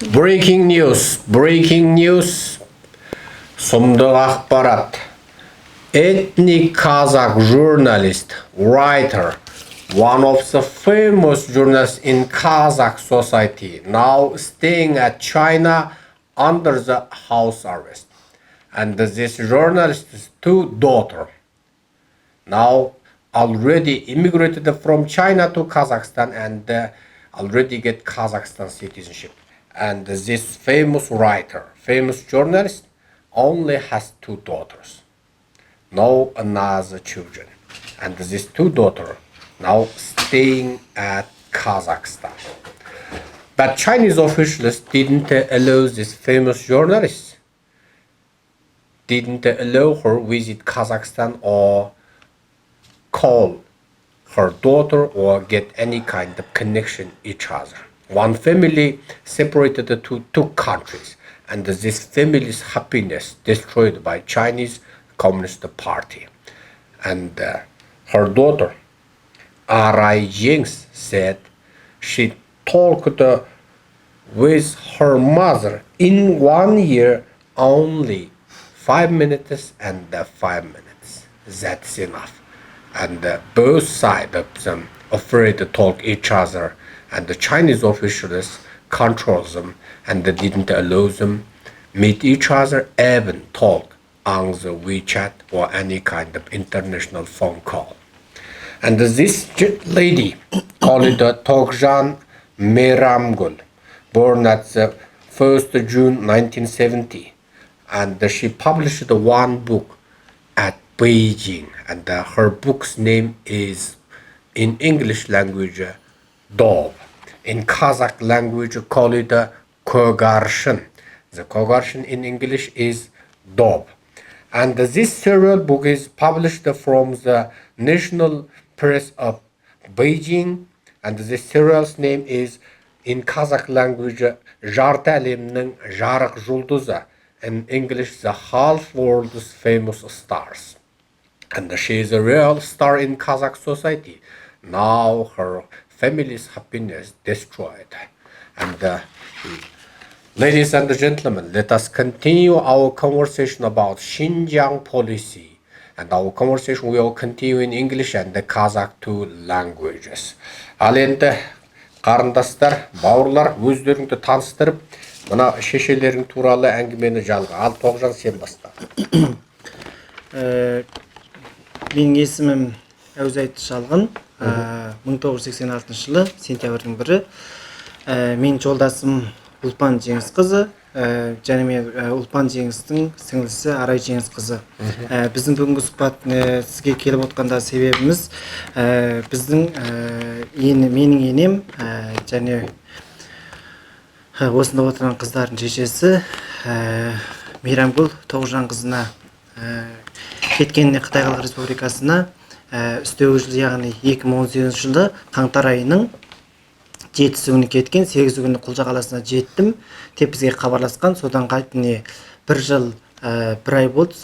Breaking news, сұмдық ақпарат. Ethnic Kazakh journalist, writer, one of the famous journalists in Kazakh society, now staying at China under the house arrest. And this journalist's two daughters now already immigrated from China to Kazakhstan and already get Kazakhstan citizenship. And this famous writer, famous journalist, only has two daughters, no another children. And these two daughters now staying at Kazakhstan. But Chinese officials didn't allow this famous journalist, didn't allow her visit Kazakhstan or call her daughter or get any kind of connection each other. One family separated the two countries, and this family's happiness destroyed by Chinese Communist Party. And her daughter, Arai Jinx, said she talked with her mother in 1 year only 5 minutes and 5 minutes. That's enough. And both sides of them afraid to talk each other, and the Chinese officials control them and they didn't allow them meet each other, even talk on the WeChat or any kind of international phone call. And this lady called Tokjan Meramgul, born at the 1st June 1970, and she published one book at Beijing, and her book's name is in English language Dob. In Kazakh language call it Kogarshin. The Kogarshin in English is Dob. And this serial book is published from the National Press of Beijing, and this serial's name is in Kazakh language Жарты әлемнің жарық жұлдызы, in English the half world's famous stars. And she is a real star in Kazakh society. Now her family's happiness destroyed. And ladies and gentlemen, let us continue our conversation about Xinjiang policy. And our conversation will continue in English and the Kazakh two languages. Ал енді қарындастар, бауырлар, өздеріңді таныстырып, мына шешелерің туралы әңгімені жалға. Ал Тоғжан, сен баста. Менің есімім Әузайт Шалғын, 1986 жылы сентябрьдің 1-і. Менің жолдасым Ұлпан Жеңісқызы, және мен Ұлпан Жеңістің сіңлісі Арай Жеңісқызы. Біздің бүгінгі сұхбат сізге келіп отқанда себебіміз біздің менің енем және осында отырған қыздардың шешесі Мейрамгүл Тоғжанқызына кеткеніне Қытай Халық Республикасына үстеу жыл, яғни 2018 жылы қаңтар айының 7-сі күні кеткен, 8-сі күні Құлжа қаласына жеттім. Тек бізге хабарласқан, содан қайтып 1 жыл 1 ай болды,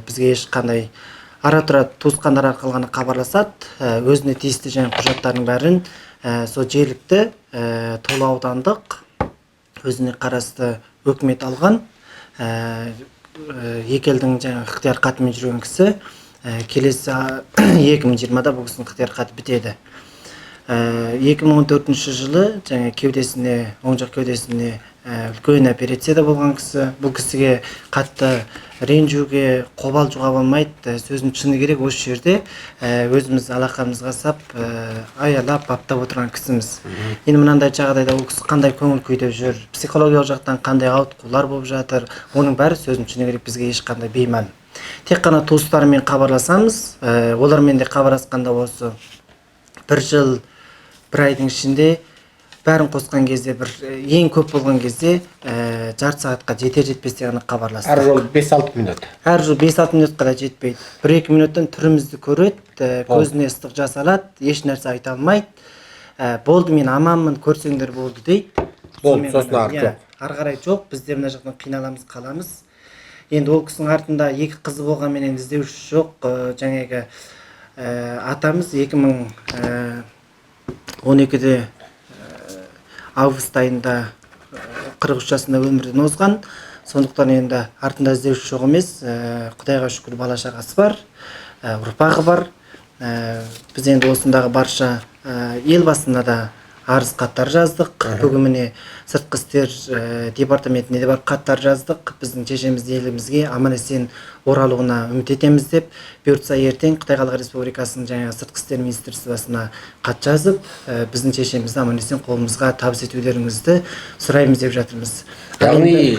бізге ешқандай ара-тұра туысқандар арқылы ғана хабарласады. Өзіне тиісті және құжаттардың бәрін сол жергілікті Толы аудандық өзіне қарасты өкімет алған. Екі елдің ықтияр қатымен жүрген кісі келесі 2020-да бұл кісінің ықтияр қаты бітеді. 2014 жылы кеудесіне, оң жақ кеудесіне үлкен операцияда болған кісі. Бұл кісіге қатты ренжуге, қобалжуға болмайды. Сөзім шыны керек, осы жерде өзіміз алақанымызға сап, аялап, баптап отырған кісіміз. Енді мынандай жағдайда ол кісі қандай көңіл күйде жүр, психологиялық жақтан қандай ауытқулар болып жатыр, оның бәрі сөзім шыны керек бізге ешқандай беймәлім. Тек қана туыстарымен хабарласамыз, олармен де хабарласқанда осы 1 жыл 1 айдың ішінде бәрін қосқан кезде ең көп болған кезде жарты сағатқа жетер-жетпесте ғана хабарластық. Әр жол 5-6 минут. Әр жол 5-6 минутқа да жетпейді. 1-2 минуттан түрімізді көреді, көзіне ыстық жас алады, еш нәрсе айта алмайды. Болды, мен аманмын, көрсеңдер болды дейді. Болды, сосын ары жоқ. Ары қарай жоқ, біздер мына жақтан қиналамыз, қаламыз. Енді ол кісінің артында 2 қызы болғанменен іздеуші жоқ. Жаңағы атамыз 2012-де август айында 43 жасында өмірден озған. Сондықтан енді артында іздеуші жоқ емес. Құдайға шүкір бала шағасы бар, ұрпағы бар. Біз енді осындағы барша елбасына да арыз хаттар жаздық. Бүгін міне сыртқы істер департаментіне де барып хаттар жаздық. Біздің шешемізді елімізге аман-есен оралуына үміт етеміз деп, бұйыртса ертең Қытай Халық Республикасының жаңа сыртқы істер министрлігіне хат жазып, біздің шешемізді аман-есен қолымызға табыс етулеріңізді сұраймыз деп жатырмыз. Яғни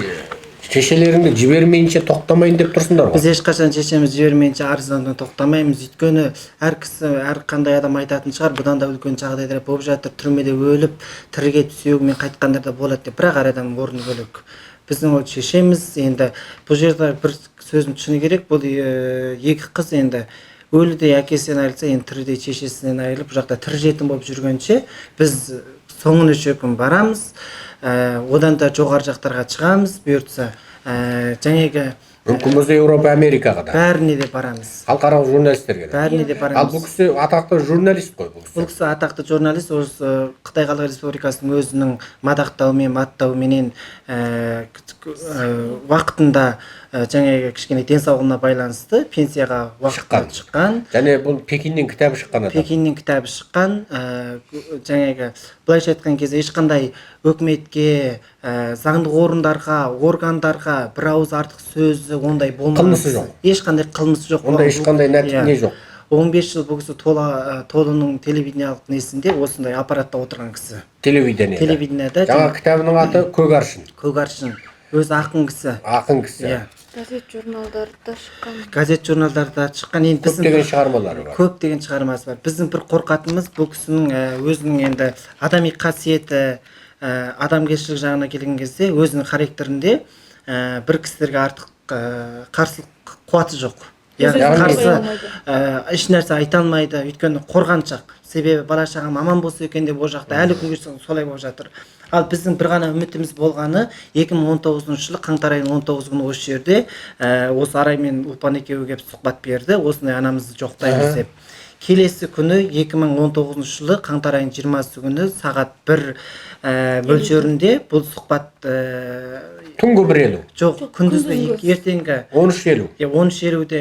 шешелеріңді жібермейінше тоқтамайын деп тұрсыңдар ғой? Біз ешқашан шешемізді жібермейінше арызданудан тоқтамаймыз. Өйткені әр кісі, әр қандай адам айтатын шығар, бұдан да үлкен жағдайлар болып жатыр, түрмеде өліп, тіріге түсеуімен қайтқандар да болады деп, бірақ әр адамның орны бөлек. Біздің ол шешеміз, енді бұл жерде бір сөзін түсіну керек, бұл екі қыз енді өліде әкесінен айырылса, енді тіріде шешесінен айырылып, бұл жақта тірі жетім болып жүргенше, біз соңына шөкім барамыз, одан да жоғары жақтарға шығамыз, бұйыртса жаңағы мүмкін болса Еуропа, Америкаға да. Бәріне де барамыз. Халықаралық журналистерге де. Бәріне де барамыз. Ал бұл кісі атақты журналист қой бұл кісі. Бұл кісі атақты журналист, осы Қытай Халық Республикасының өзінің мадақтауымен, маттауменен уақытында жаңағы кішкене денсаулығына байланысты пенсияға уақытында шыққан. Және бұл Пекиннен кітабы шыққан адам. Пекиннен кітабы шыққан. Жаңағы былайша айтқан кезде ешқандай өкіметке, заңдық орындарға, органдарға бір ауыз артық сөзі ондай болмаған. Қылмысы жоқ. Ешқандай қылмысы жоқ. Онда ешқандай не жоқ. 15 жыл бұл кісі толының телевидениялық несінде осындай аппаратта отырған кісі. Телевидениеда. Жаңа кітабының аты Көк аршын. Көк аршын. Өзі ақын кісі. Ақын кісі. Газет журналдарда шыққан. Газет журналдарда шыққан. Көптеген шығармалары бар. Көптеген шығармасы бар. Біздің бір қорқатымыз бұл кісінің өзінің енді адами қасиеті, адамгершілік жағына келген кезде өзінің характерінде бір кісілерге артық қарсылық қуаты жоқ. Қарсы еш нәрсе айта алмайды, өйткені қорғаншақ. Себебі бала шағам аман болса екен деп ол жақта әлі күнге солай болып жатыр. Ал біздің бір ғана үмітіміз болғаны 2019 жылы қаңтар айының 19 күні осы жерде осы Арай мен Ұлпан екеуі келіп сұхбат берді. Осындай анамызды жоқтаймыз деп. Келесі күні 2019 жылы қаңтар айының 20 күні сағат 1 мөлшерінде бұл сұхбат түнгі 1:50. Жоқ, күндізгі ертеңгі 13:50. 13:50-де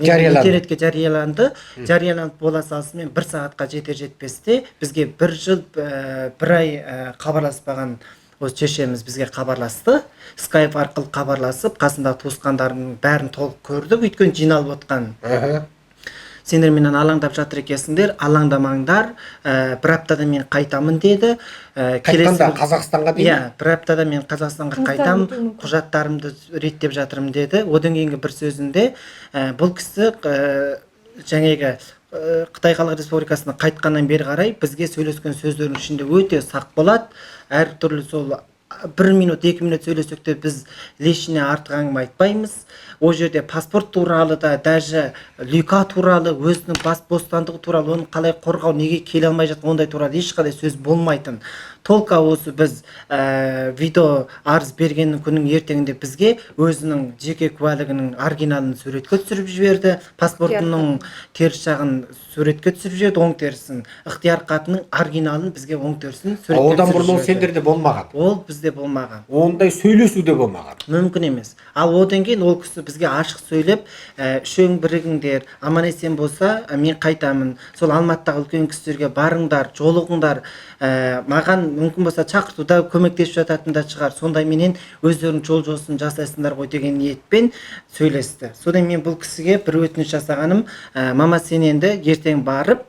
интернетке жарияланды. Жарияланып бола салысымен 1 сағатқа жетер-жетпесте бізге 1 жыл 1 ай хабарласпаған осы шешеміз бізге хабарласты. Скайп арқылы хабарласып, қасындағы туысқандарының бәрін толық көрдік, өйткені жиналып отқан. Сендер менен алаңдап жатыр екенсіңдер, алаңдамаңдар, бір аптада мен қайтамын деді. Қайтқанда Қазақстанға дейді? Иә, бір аптада мен Қазақстанға қайтамын, құжаттарымды реттеп жатырмын деді. Одан кейінгі бір сөзінде бұл кісі жаңағы Қытай Халық Республикасына қайтқаннан бері қарай бізге сөйлескен сөздердің ішінде өте сақ болады. Әр түрлі сол 1 минут, 2 минут сөйлесек те біз лишне артық әңгіме айтпаймыз. Ол жерде паспорт туралы да, даже люка туралы, өзінің бас бостандығы туралы, оны қалай қорғау, неге келе алмай жатқан, ондай туралы ешқандай сөз болмайтын. Толқа осы біз видео арыз бергеннің күннің ертеңінде бізге өзінің жеке куәлігінің оригиналын суретке түсіріп жіберді, паспортының теріс жағын суретке түсіріп жіберді, оң терісін, ықтияр хатының оригиналын бізге оң терісін суретке түсіріп жіберді. Одан бұрын сендерде болмаған. Ол бізде болмаған. Ондай сөйлесу де болмаған. Мүмкін емес. Ал одан кейін ол кісі бізге ашық сөйлеп, үшеуің бірігіңдер, аман есен болса, мен қайтамын. Сол Алматыдағы үлкен кісілерге барыңдар, жолығыңдар. Маған мүмкін болса шақыртуда көмектесіп жататын да шығар. Сондай менен өздерінің жол-жосын жасайсыңдар ғой деген ниетпен сөйлесті. Содан мен бұл кісіге бір өтініш жасағаным, мама сен енді ертең барып,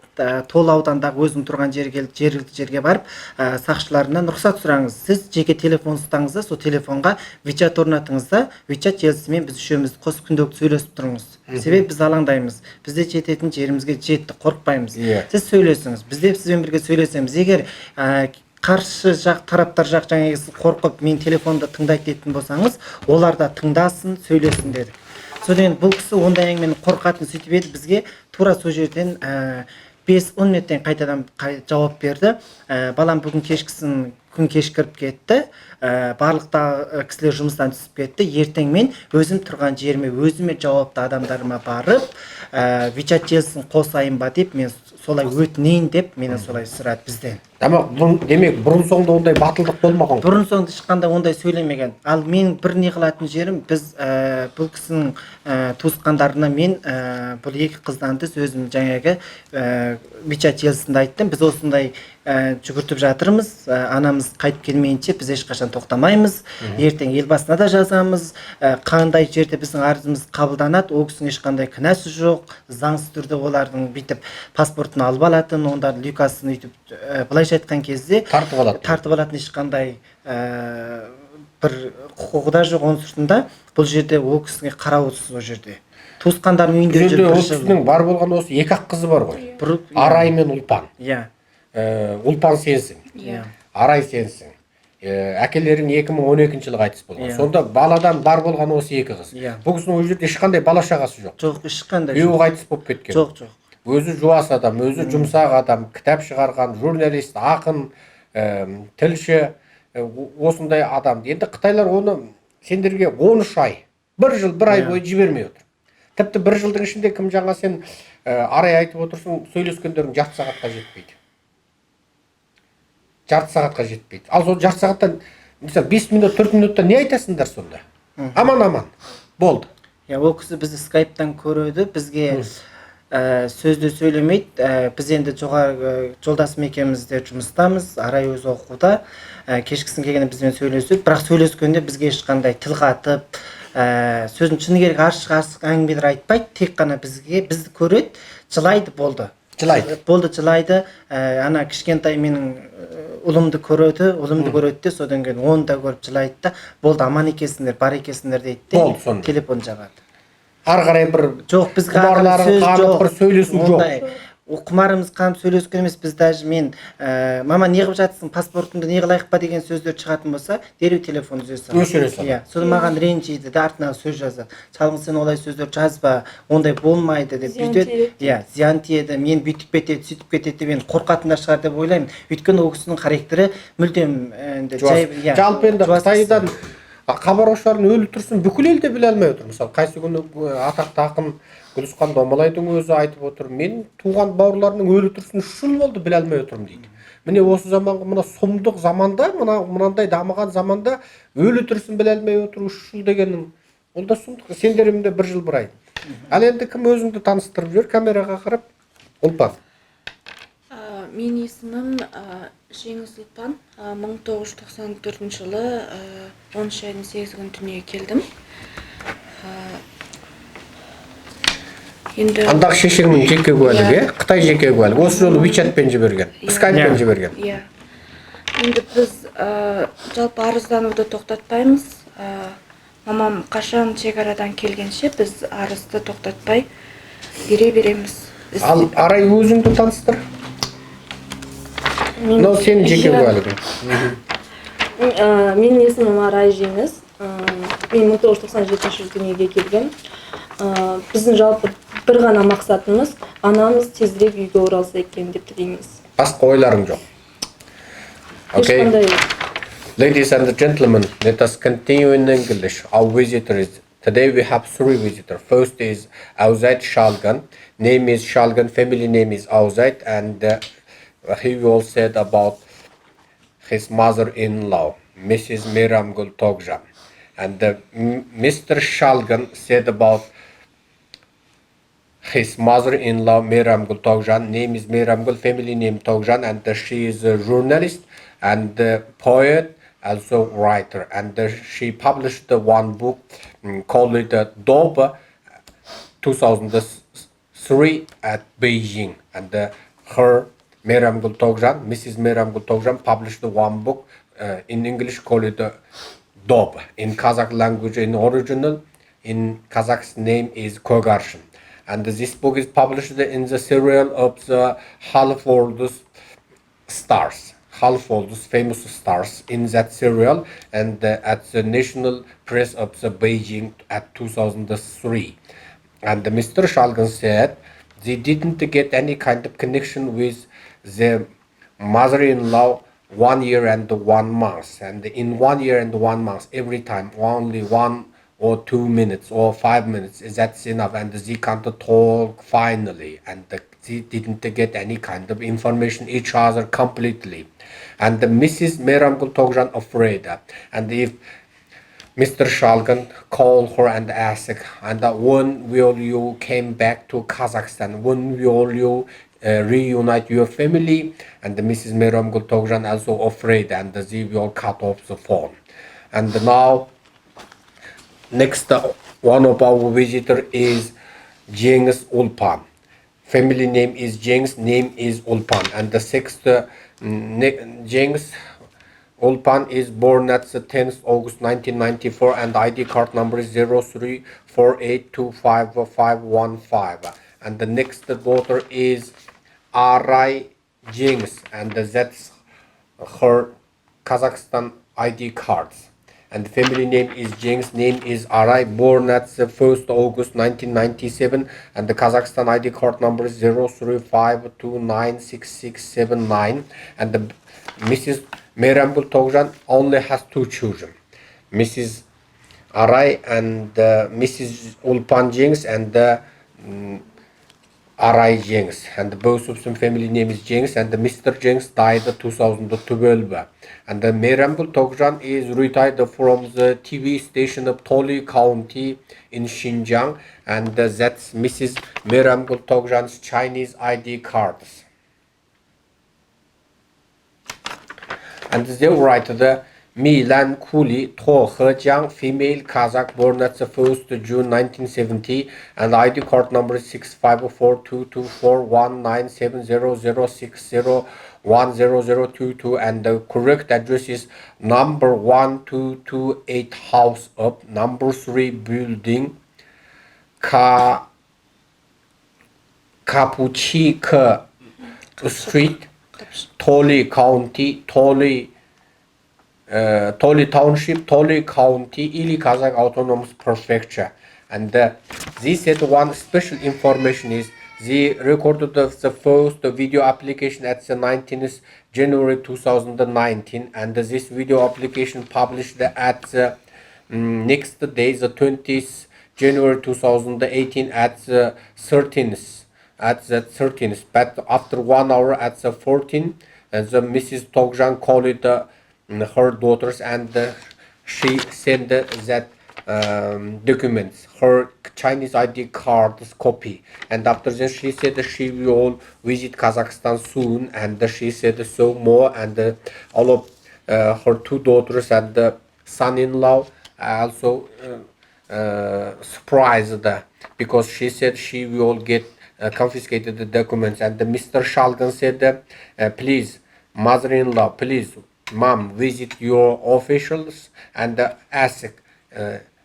Тол аудандағы өзің тұрған жергілікті жерге барып, сақшыларынан рұқсат сұраңыз. Сіз жеке телефон ұстаңыз да, сол телефонға WeChat орнатыңыз да, WeChat желісімен біз үшеуміз қосып күнделікті сөйлесіп тұрыңыз. Себебі біз алаңдаймыз. Бізде жететін жерімізге жетті, қорықпаймыз. Сіз сөйлесіңіз, біз де сізбен бірге сөйлесеміз. Егер қарсы жақ, тараптар жақ жаңағы қорқып, мен телефонды тыңдайды дейтін болсаңыз, олар да тыңдасын, сөйлесін дедік. Содан бұл кісі ондай әңгімені қорқатын сөйтіп еді, бізге тура сол жерден 5-10 минуттен қайтадан жауап берді. Балам бүгін кешкісін күн кешкіріп кетті. Барлықта кісілер жұмыстан түсіп кетті. Ертең мен өзім тұрған жеріме, өзіме жауапты адамдарыма барып, WeChat желісін қосайын ба деп мен солай өтінейін деп мені солай сұрады бізден. Демек бұрын соңды ондай батылдық болмаған. Бұрын соңды ешқандай ондай сөйлемеген. Ал мен бір не қылатын жерім, біз бұл кісінің туысқандарына мен бұл екі қыздан тыс өзім жаңағы бечат желісінде айттым. Біз осындай жүгіртіп жатырмыз. Анамыз қайтып келмейінше біз ешқашан тоқтамаймыз. Ертең елбасына да жазамыз. Қандай жерде біздің арызымыз қабылданады, ол кісінің ешқандай кінәсі жоқ. Заңсыз түрде олардың бүйтіп паспортын алып алатын, ондардың люкасын үйтіп былайша айтқан кезде тартып алатын ешқандай бір құқығы да жоқ. Оның сыртында бұл жерде ол кісіге қараусыз ол жерде. Туысқандарының үйінде жүріп ол кісінің бар болған осы екі ақ қызы бар ғой. Арай мен Ұлпан. Иә. Ұлпан сенсің. Арай сенсің. Әкелерің 2012 жылы қайтыс болған. Сонда баладан бар болған осы екі қыз. Бұл кісінің ол жерде ешқандай бала шағасы жоқ. Жоқ, ешқандай. Күйеуі қайтыс болып кеткен. Жоқ. Өзі жуас адам, өзі жұмсақ адам, кітап шығарған, журналист, ақын, тілші, осындай адам. Енді Қытайлар оны сендерге 13 ай, бір жыл, бір ай бойы жібермей отыр. Тіпті бір жылдың ішінде кім жаңа сен Арай айтып отырсың, сөйлескендерің жарты сағатқа жетпейді. Жарты сағатқа жетпейді. Ал сол жарты сағаттан, мысалы 5 минут, 4 минутта не айтасыңдар сонда? Аман, болды. Ол кісі бізді скайптан көреді, бізге сөзді сөйлемейді. Біз енді жоғары жолдасым екеумізде жұмыстамыз, Арай өзі оқуда. Кешкісін келгенде бізбен сөйлеседі, бірақ сөйлескенде бізге ешқандай тіл қатып, сөзін шыны керек ашық әңгімелер айтпайды, тек қана бізді көреді, жылайды, болды. Жылайды. Ана кішкентай менің ұлымды көреді де, содан кейін оны да көріп жылайды да, болды, аман екесіңдер, бар екесіңдер дейді де, телефон жабады. Ары қарай бір құмарларың қанып бір сөйлесу жоқ. Құмарымыз қанып сөйлескен емес, біз даже мен мама не қылып жатсың, паспортымды не қылайық па деген сөздер шығатын болса, дереу телефон үзе салады. Содан маған ренжиді де, артынан сөз жазады. Шалғын, сен олай сөздер жазба, ондай болмайды деп бүйтеді. Зиян тиеді, мен бүйтіп кетеді, сөйтіп кетеді деп мен қорқатындар шығар деп ойлаймын. Өйткені ол кісінің характері мүлдем жалпы енді Қытайдан хабар-ошардың өлі тұрсын бүкіл елде біле алмай отыр. Мысалы, қайсы күні атақты ақын Гүлісхан Домалайдың өзі айтып отыр, мен туған бауырларының өлі тұрсын 3 жыл болды біле алмай отырмын дейді. Міне осы заманғы мына сұмдық заманда, мынандай дамыған заманда өлі тұрсын біле алмай отыр 3 жыл дегеннің, ол да сұмдық. Сендерімде 1 жыл 1 ай. Ал енді кім өзіңді таныстырып жүр камераға қарап? Ұлпан. Мен есімім Жеңіс Ұлпан. 1994 жылы 13 айдың 8 күн дүниеге келдім. Андағы шешеңнің жеке куәлігі, Қытай жеке куәлігі. Осы жолы WeChat-пен жіберген, Skype-пен жіберген. Енді біз жалпы арыздануды тоқтатпаймыз. Мамам қашан шекарадан келгенше біз арызды тоқтатпай береміз. Ал Арай өзіңді таныстыр? Мынау сенің жеке куәлігің. Менің есімім Арай Жеңіс. Мен 1997 жылы дүниеге келгем. Біздің жалпы бір ғана мақсатымыз анамыз тезірек үйге оралса екен деп тілейміз. Басқа ойларың жоқ. Okay. Ladies and gentlemen, let us continue in English. Our visitors. Today we have 3 visitors. First is Auzait Shalgan. Name is Shalgan, family name is Auzait, and he will said about his mother-in-law, Mrs. Miramgul Togjan. And Mr. Shalgan said about his mother-in-law, Miramgul Togjan. Name is Miramgul, family name Togjan, and she is a journalist and poet, also writer. And she published one book called Dobe 2003 at Beijing. And her Miramgul Togjan, Mrs. Miramgul Togjan, published one book in English called Dobe. In Kazakh language, in original, in Kazakh's name is Kogarshin. And this book is published in the serial of the Halford's Stars. Halford's famous stars in that serial, and at the National Press of the Beijing at 2003. And Mr. Shalgan said they didn't get any kind of connection with the mother-in-law 1 year and 1 month. And in 1 year and 1 month, every time only 1 or 2 minutes or 5 minutes, that's enough, and they can't talk finally. And they didn't get any kind of information each other completely. And Mrs. Meramgul Togjan afraid. And if Mr. Shalgan called her and asked, and when will you came back to Kazakhstan? When will you reunite your family? And Mrs. Meramgul Togjan also afraid, and they will cut off the phone. And now, next one of our visitor is Cengiz Ulpan. Family name is Cengiz, name is Ulpan. And the sixth Cengiz Ulpan is born at the 10th August 1994 and ID card number is 0348255515. And the next daughter is Aray Cengiz, and that's her Kazakhstan ID cards. And the family name is Cengiz, name is Aray, born at the 1st August 1997 and the Kazakhstan ID card number is 0352966679. And the Mrs. Meramgul Togjan only has two children, Mrs. Aray and Mrs. Ulpan Cengiz and Aray Cengiz, and both of them family name is Cengiz, and Mr. Cengiz died in 2012. And Meramgul Togjan is retired from the TV station of Toli County in Xinjiang, and that's Mrs. Meramgul Togjan's Chinese ID cards. And they write the Milan Kuli To Hejiang, female Kazakh, born at the 1st June 1970, and ID card number is 6542241970060100022, and the correct address is number 1228 House Up, number 3 Building, Kapuchika Street, Toli County, Toli Township, Toli County, Ili Kazakh Autonomous Prefecture. And they said one special information is they recorded the first video application at the 19th January 2019, and this video application published at the next day, the 20th January 2018 at the 13th. But after 1 hour at the 14th, the Mrs. Togjan called her daughters, and she sent that documents, her Chinese ID card's copy. And after that, she said she will visit Kazakhstan soon, and she said so more. And all of her two daughters and the son-in-law also surprised because she said she will get confiscated the documents. And Mr. Shalgan said, please, mother-in-law, please, mom, visit your officials and ask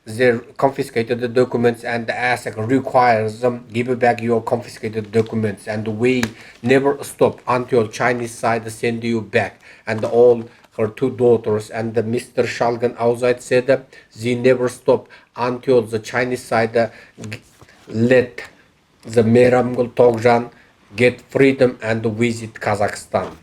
their confiscated the documents, and ask, requires them, give back your confiscated documents, and we never stop until Chinese side send you back. And all her two daughters and Mr. Shalgan outside said they never stop until the Chinese side let the Meramgul Togjan get freedom and visit Kazakhstan.